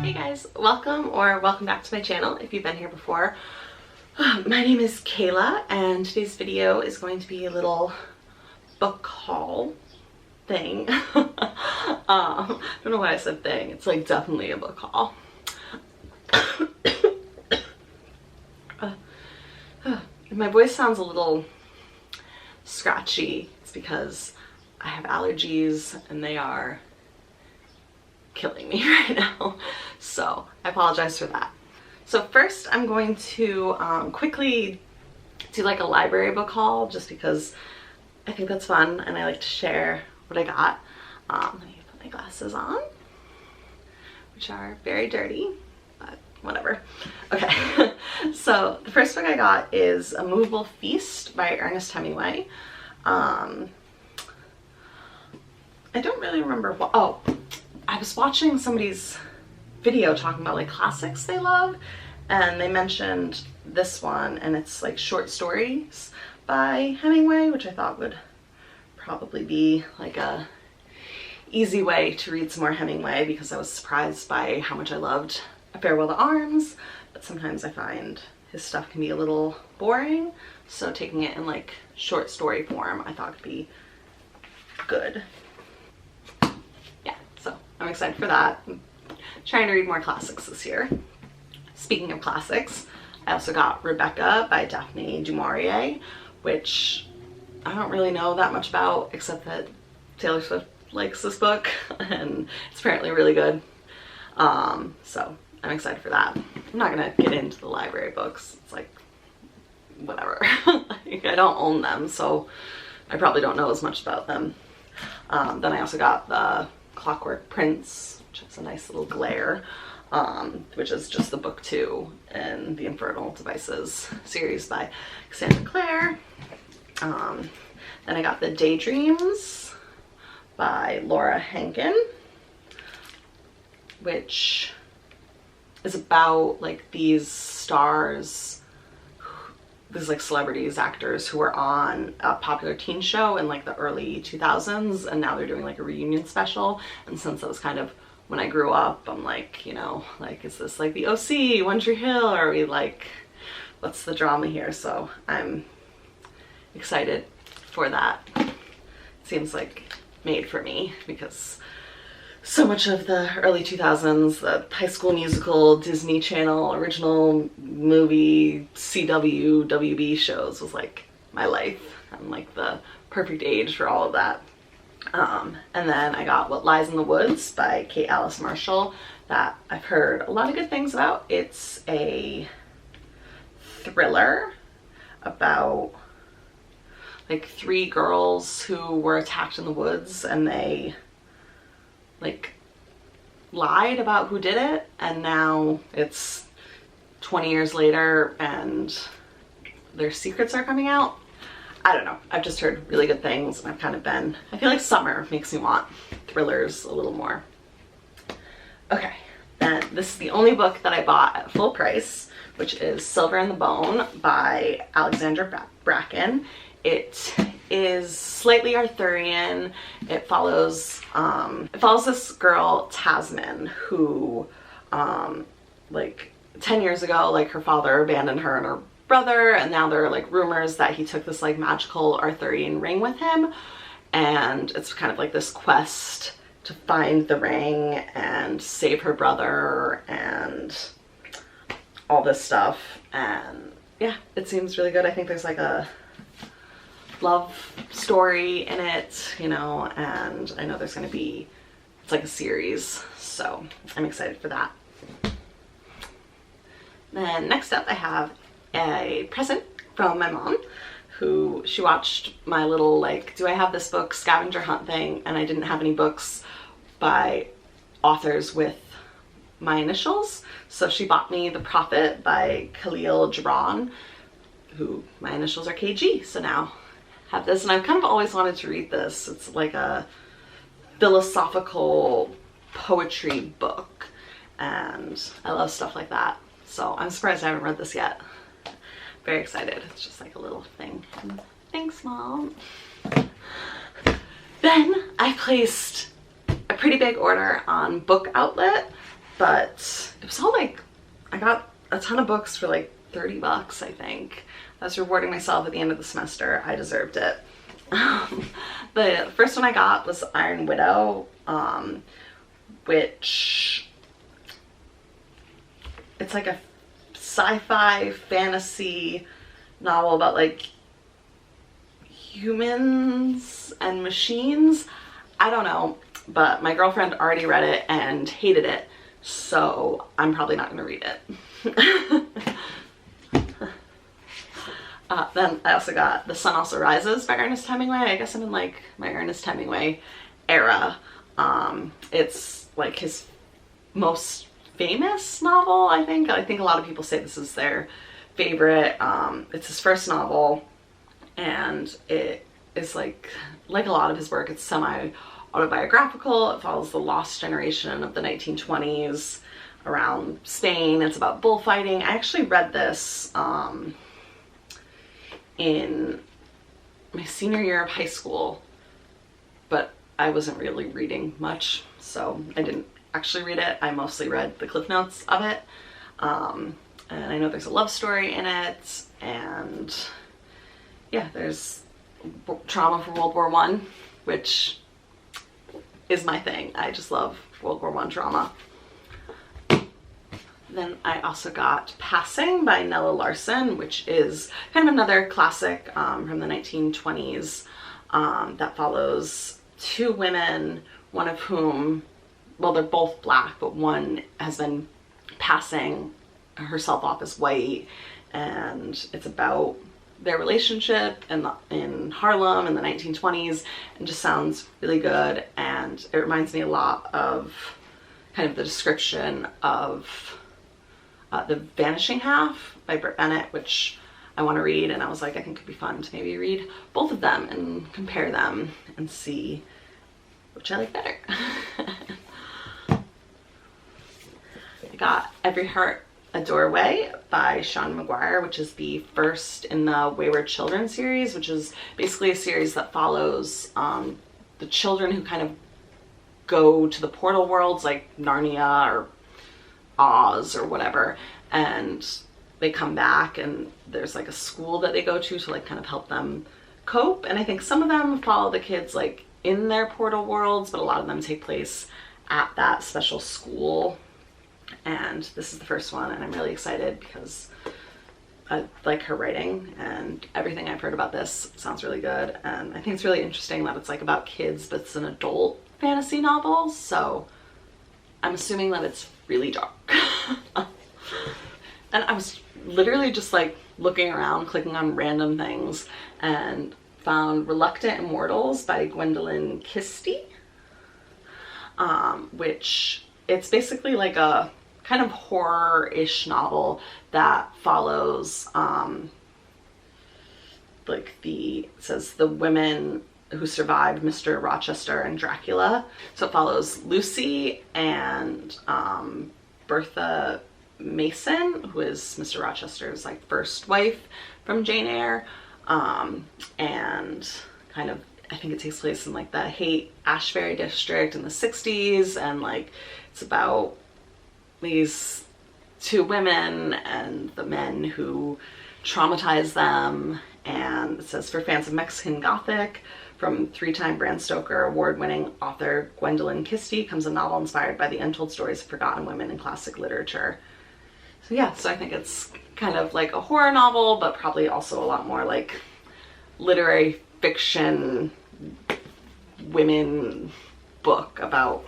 Hey guys, welcome back to my channel if you've been here before. My name is Kayla and today's video is going to be a little book haul thing. I don't know why I said thing. It's like definitely a book haul. My voice sounds a little scratchy. It's because I have allergies and they are killing me right now, so I apologize for that. So first I'm going to quickly do like a library book haul just because I think that's fun and I like to share what I got. Let me put my glasses on, which are very dirty, but whatever. Okay, so the first book I got is A Movable Feast by Ernest Hemingway. I don't really remember what, oh, I was watching somebody's video talking about like classics they love, and they mentioned this one, and it's like short stories by Hemingway, which I thought would probably be like a easy way to read some more Hemingway because I was surprised by how much I loved A Farewell to Arms, but sometimes I find his stuff can be a little boring, so taking it in like short story form I thought could be good. I'm excited for that. I'm trying to read more classics this year. Speaking of classics, I also got Rebecca by Daphne du Maurier, which I don't really know that much about except that Taylor Swift likes this book and it's apparently really good. So I'm excited for that. I'm not gonna get into the library books. It's like, whatever. Like, I don't own them, so I probably don't know as much about them. Then I also got the Clockwork Prince, which is a nice little glare, which is just the book 2 in the Infernal Devices series by Cassandra Clare. Then I got The Daydreams by Laura Hankin, which is about like these stars, these like celebrities, actors who were on a popular teen show in like the early 2000s, and now they're doing like a reunion special. And since that was kind of when I grew up, I'm like, you know, like, is this like the OC, One Tree Hill, or are we like, what's the drama here? So I'm excited for that. It seems like made for me because so much of the early 2000s, the High School Musical, Disney Channel, original movie, CW, WB shows was like my life. I'm like the perfect age for all of that. And then I got What Lies in the Woods by Kate Alice Marshall that I've heard a lot of good things about. It's a thriller about like 3 girls who were attacked in the woods, and they like lied about who did it, and now it's 20 years later and their secrets are coming out. I don't know, I've just heard really good things, and I've kind of been, I feel like summer makes me want thrillers a little more. Okay, and this is the only book that I bought at full price, which is Silver and the Bone by Alexandra Bracken. It is slightly Arthurian. It follows this girl, Tasman, who like 10 years ago, like her father abandoned her and her brother, and now there are like rumors that he took this like magical Arthurian ring with him, and it's kind of like this quest to find the ring and save her brother and all this stuff. And yeah, it seems really good. I think there's like a love story in it, you know, and I know there's gonna be, it's like a series, so I'm excited for that. Then next up I have a present from my mom, who she watched my little like, do I have this book scavenger hunt thing, and I didn't have any books by authors with my initials, so she bought me The Prophet by Khalil Gibran, who my initials are KG, so now have this, and I've kind of always wanted to read this. It's like a philosophical poetry book, and I love stuff like that, so I'm surprised I haven't read this yet. Very excited. It's just like a little thing. Thanks, Mom. Then I placed a pretty big order on Book Outlet but it was all like, I got a ton of books for like 30 bucks, I think. I was rewarding myself at the end of the semester. I deserved it. The first one I got was Iron Widow, which it's like a sci-fi fantasy novel about like humans and machines. I don't know, but my girlfriend already read it and hated it, so I'm probably not gonna read it. Then I also got The Sun Also Rises by Ernest Hemingway. I guess I'm in like my Ernest Hemingway era. It's like his most famous novel, I think. I think a lot of people say this is their favorite. It's his first novel, and it is like a lot of his work, it's semi-autobiographical. It follows the lost generation of the 1920s around Spain. It's about bullfighting. I actually read this in my senior year of high school, but I wasn't really reading much, so I didn't actually read it. I mostly read the Cliff Notes of it. And I know there's a love story in it, and yeah, there's trauma from World War I, which is my thing. I just love World War I trauma. Then I also got Passing by Nella Larson, which is kind of another classic from the 1920s that follows two women, one of whom, well, they're both black, but one has been passing herself off as white, and it's about their relationship in Harlem in the 1920s, and just sounds really good. And it reminds me a lot of kind of the description of The Vanishing Half by Britt Bennett, which I want to read, and I was like, I think it'd be fun to maybe read both of them and compare them and see which I like better. I got Every Heart a Doorway by Sean McGuire, which is the first in the Wayward Children series, which is basically a series that follows the children who kind of go to the portal worlds like Narnia or Oz or whatever, and they come back and there's like a school that they go to like kind of help them cope. And I think some of them follow the kids like in their portal worlds, but a lot of them take place at that special school. And this is the first one, and I'm really excited because I like her writing, and everything I've heard about this sounds really good. And I think it's really interesting that it's like about kids, but it's an adult fantasy novel, so I'm assuming that it's really dark. And I was literally just like looking around, clicking on random things, and found Reluctant Immortals by Gwendolyn Christie, which it's basically like a kind of horror-ish novel that follows like it says the women who survived Mr. Rochester and Dracula. So it follows Lucy and Bertha Mason, who is Mr. Rochester's like first wife from Jane Eyre, and kind of, I think it takes place in like the Haight-Ashbury district in the 60s, and like it's about these two women and the men who traumatize them. And it says, for fans of Mexican Gothic, from three-time Bram Stoker award-winning author Gwendolyn Christie comes a novel inspired by the untold stories of forgotten women in classic literature. So yeah, so I think it's kind of like a horror novel, but probably also a lot more like literary fiction women book about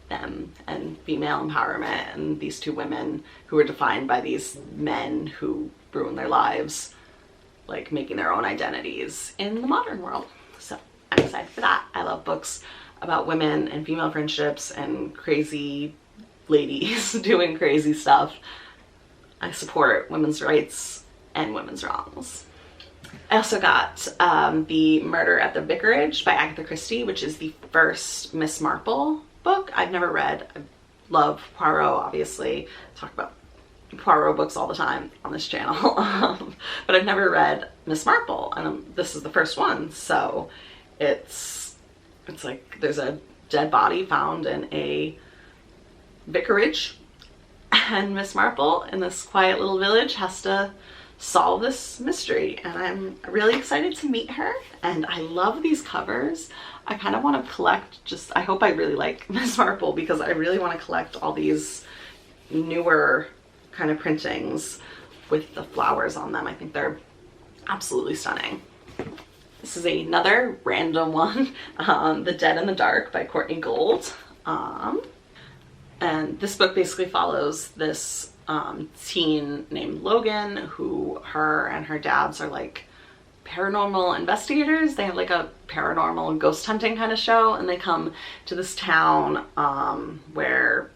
them and female empowerment, and these two women who are defined by these men who ruin their lives, like making their own identities in the modern world. So I'm excited for that. I love books about women and female friendships and crazy ladies doing crazy stuff. I support women's rights and women's wrongs. I also got The Murder at the Vicarage by Agatha Christie, which is the first Miss Marple book. I've never read. I love Poirot, obviously. I talk about Poirot books all the time on this channel. But I've never read Miss Marple, and this is the first one. So it's like there's a dead body found in a vicarage, and Miss Marple in this quiet little village has to solve this mystery, and I'm really excited to meet her. And I love these covers. I kind of want to collect, I hope I really like Miss Marple, because I really want to collect all these newer kind of printings with the flowers on them. I think they're absolutely stunning. This is another random one, The Dead in the Dark by Courtney Gold. And this book basically follows this teen named Logan, who her and her dad's are like paranormal investigators. They have like a paranormal ghost hunting kind of show, and they come to this town where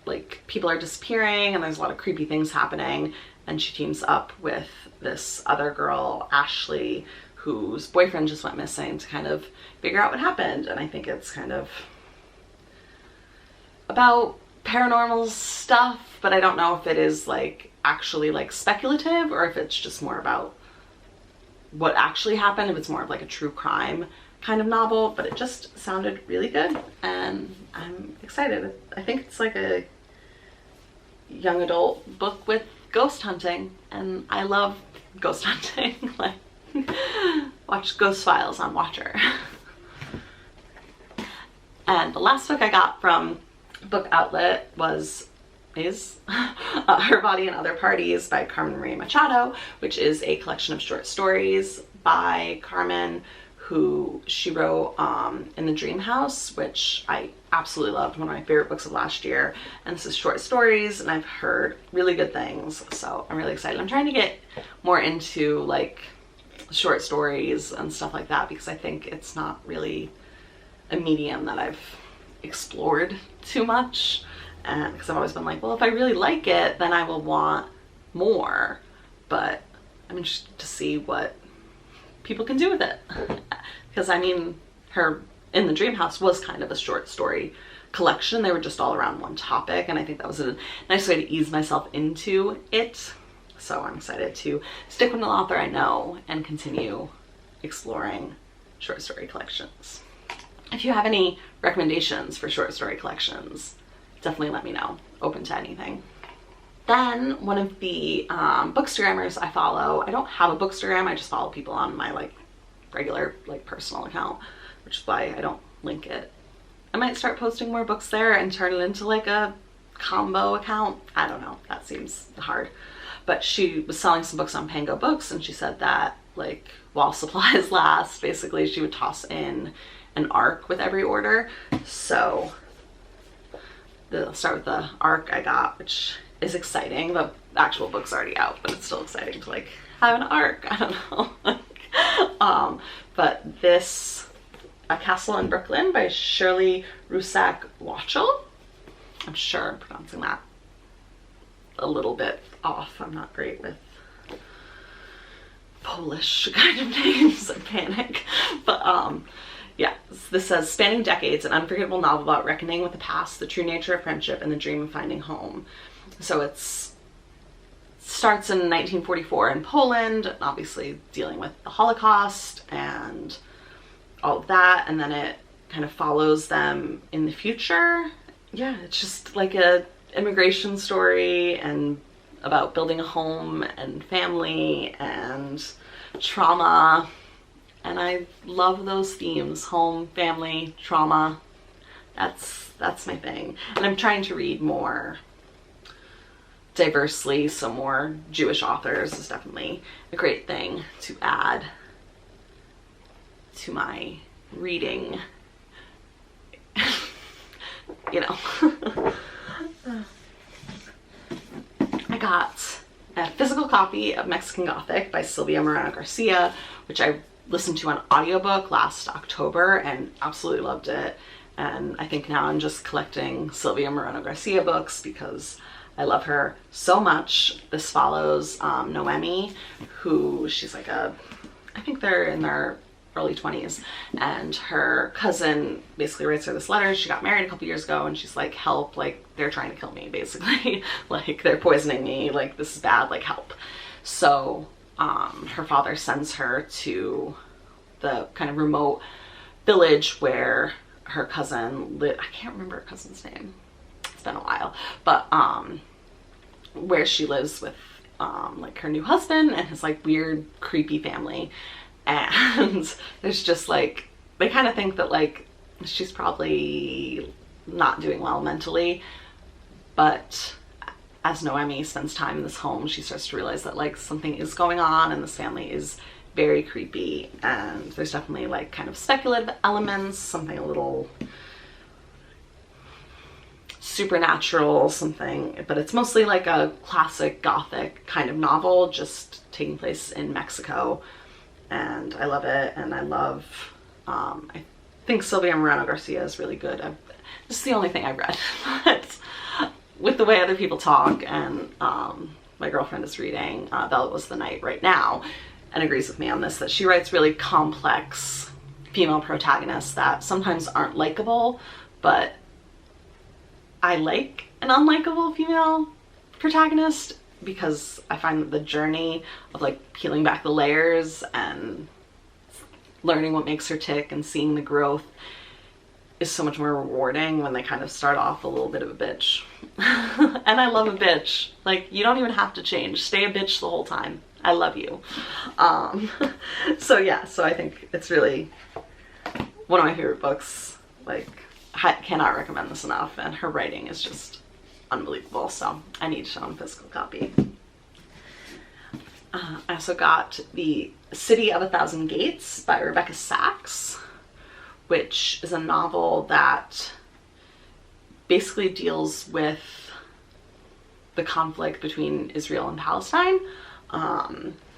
like people are disappearing and there's a lot of creepy things happening, and she teams up with this other girl, Ashley, whose boyfriend just went missing, to kind of figure out what happened. And I think it's kind of about paranormal stuff, but I don't know if it is like actually like speculative or if it's just more about what actually happened, if it's more of like a true crime kind of novel. But it just sounded really good and I'm excited. I think it's like a young adult book with ghost hunting, and I love ghost hunting. Like, watch Ghost Files on Watcher. And the last book I got from Book Outlet is Her Body and Other Parties by Carmen Maria Machado, which is a collection of short stories by Carmen, who she wrote in the Dream House, which I absolutely loved, one of my favorite books of last year. And this is short stories, and I've heard really good things, so I'm really excited. I'm trying to get more into like short stories and stuff like that, because I think it's not really a medium that I've explored too much, and because I've always been like, well, if I really like it, then I will want more. But I'm interested to see what people can do with it, because I mean, her in the Dream House was kind of a short story collection. They were just all around one topic, and I think that was a nice way to ease myself into it. So I'm excited to stick with an author I know and continue exploring short story collections. If you have any recommendations for short story collections, definitely let me know. Open to anything. Then one of the bookstagrammers I follow, I don't have a bookstagram, I just follow people on my like regular like personal account, which is why I don't link it. I might start posting more books there and turn it into like a combo account. I don't know, that seems hard. But she was selling some books on Pango Books, and she said that like while supplies last, basically she would toss in an ARC with every order. So I'll start with the ARC I got, which is exciting. The actual book's already out, but it's still exciting to like have an ARC. I don't know. But this, A Castle in Brooklyn by Shirley Rusak Watchell. I'm sure I'm pronouncing that a little bit off. I'm not great with Polish kind of names. I panic. But yeah, this says, spanning decades, an unforgettable novel about reckoning with the past, the true nature of friendship, and the dream of finding home. So it starts in 1944 in Poland, obviously dealing with the Holocaust and all of that, and then it kind of follows them in the future. Yeah, it's just like a immigration story and about building a home and family and trauma. And I love those themes: home, family, trauma. That's my thing. And I'm trying to read more diversely, so more Jewish authors is definitely a great thing to add to my reading. You know. I got a physical copy of Mexican Gothic by Sylvia Moreno Garcia, which I listened to on audiobook last October and absolutely loved it. And I think now I'm just collecting Sylvia Moreno Garcia books because I love her so much. This follows Noemi, who she's like I think they're in their early 20s, and her cousin basically writes her this letter. She got married a couple years ago, and she's like, help, like they're trying to kill me basically. Like they're poisoning me, like this is bad, like help. So her father sends her to the kind of remote village where her cousin lived. I can't remember her cousin's name. It's been a while, but where she lives with like her new husband and his like weird creepy family, and there's just like, they kind of think that like she's probably not doing well mentally, but as Noemi spends time in this home, she starts to realize that like something is going on and this family is very creepy, and there's definitely like kind of speculative elements, something a little supernatural, something, but it's mostly like a classic gothic kind of novel just taking place in Mexico, and I love it. And I love, I think Sylvia Moreno Garcia is really good. This is the only thing I've read, but with the way other people talk, and my girlfriend is reading Velvet Was the Night right now and agrees with me on this, that she writes really complex female protagonists that sometimes aren't likable, but I like an unlikable female protagonist because I find that the journey of like peeling back the layers and learning what makes her tick and seeing the growth is so much more rewarding when they kind of start off a little bit of a bitch. And I love a bitch. Like, you don't even have to change. Stay a bitch the whole time. I love you. So yeah, so I think it's really one of my favorite books. Like, I cannot recommend this enough, and her writing is just unbelievable, so I need to own a physical copy. I also got The City of a Thousand Gates by Rebecca Sachs, which is a novel that basically deals with the conflict between Israel and Palestine.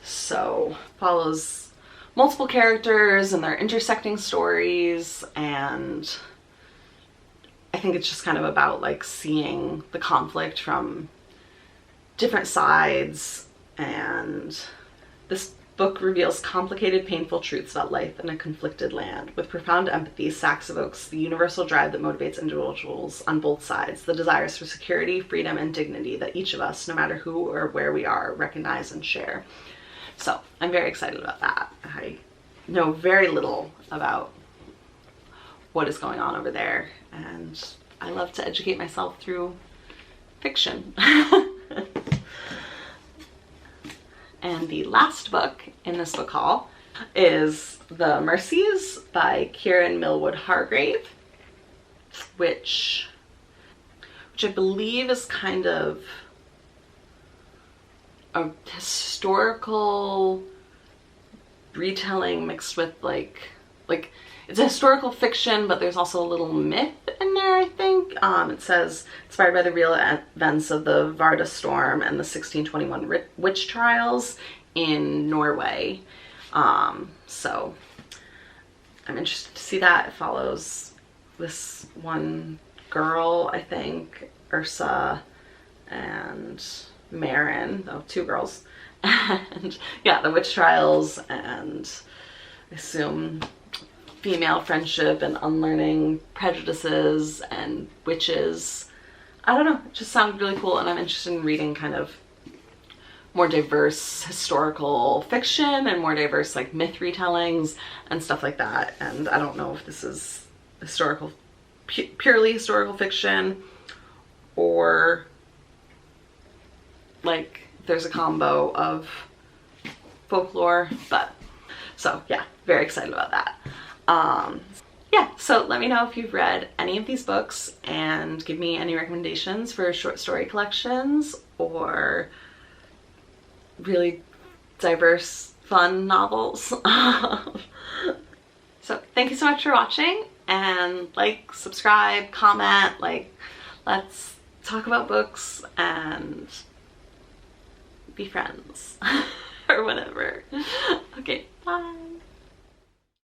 So follows multiple characters and their intersecting stories, and I think it's just kind of about like seeing the conflict from different sides. And this book reveals complicated, painful truths about life in a conflicted land. With profound empathy, Sachs evokes the universal drive that motivates individuals on both sides, the desires for security, freedom, and dignity that each of us, no matter who or where we are, recognize and share. So I'm very excited about that. I know very little about what is going on over there, and I love to educate myself through fiction. And the last book in this book haul is The Mercies by Kieran Millwood Hargrave, which I believe is kind of a historical retelling mixed with like it's a historical fiction, but there's also a little myth in there, I think. It says, inspired by the real events of the Varda Storm and the 1621 witch trials in Norway. So I'm interested to see that. It follows this one girl, I think, Ursa and Marin, oh, two girls. And yeah, the witch trials, and I assume female friendship and unlearning prejudices and witches. I don't know, it just sounded really cool, and I'm interested in reading kind of more diverse historical fiction and more diverse like myth retellings and stuff like that. And I don't know if this is historical, purely historical fiction, or like there's a combo of folklore, but so yeah, very excited about that. Yeah, so let me know if you've read any of these books and give me any recommendations for short story collections or really diverse, fun novels. So thank you so much for watching, and like, subscribe, comment, like, let's talk about books and be friends or whatever. Okay, bye.